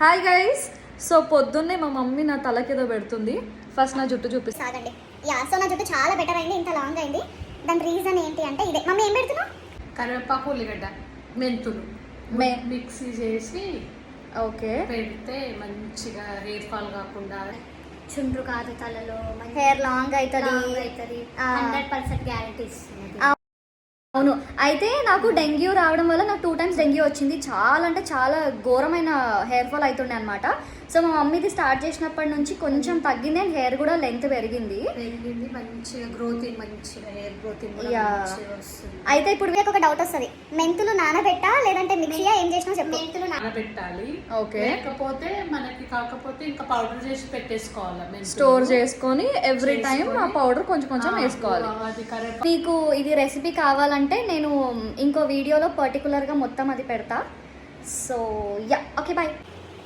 Hi guys. So పొద్దున్నే మా mummy నా తలకేదో పెడుతుంది. ఫస్ట్ నా జుట్టు చూపిస్తాగండి. సో నా జుట్టు చాలా బెటర్ అయింది, ఇంత లాంగ్ అయింది. దాని రీజన్ ఏంటి అంటే ఇదే. మమ్మీ ఏం పెడుతున్నావు? కరివేపాకు, ఉల్లిగడ్డ, మెంతులు మిక్సీ చేసి ఓకే పెడితే మంచిగా హెయిర్ ఫాల్ కాకుండా చుండ్రు కాదు, తలలో హెయిర్ లాంగ్ అవుతుంది. 100% గ్యారెంటీ ఇస్తుంది. అవును. అయితే నాకు డెంగ్యూ రావడం వల్ల నాకు 2 times డెంగ్యూ వచ్చింది. చాలా అంటే చాలా ఘోరమైన హెయిర్ ఫాల్ అవుతుండే అనమాట. సో మా మమ్మీది స్టార్ట్ చేసినప్పటి నుంచి కొంచెం తగ్గింది అండ్ హెయిర్ కూడా లెంత్ పెరిగింది. మంచిగా గ్రోతింగ్, మంచిగా హెయిర్ గ్రోతింగ్ వస్తుంది. అయితే ఇప్పుడు మీకు ఒక డౌట్ వస్తుంది, మెంతులు నానబెట్టా లేదంటే మిక్సీయా, ఏం చేసినా చెప్పు. మెంతులు నానబెట్టాలి. ఓకే. లేకపోతే మనకి కాకపోతే ఇంకా పౌడర్ చేసి పెట్టేసుకోవాలి. స్టోర్ చేసుకొని ఎవ్రీ టైం ఆ పౌడర్ కొంచెం కొంచెం వేసుకోవాలి. మీకు ఇది రెసిపీ కావాలంటే నేను ఇంకో వీడియోలో పర్టికులర్గా మొత్తం అది పెడతా. So yeah, okay, bye.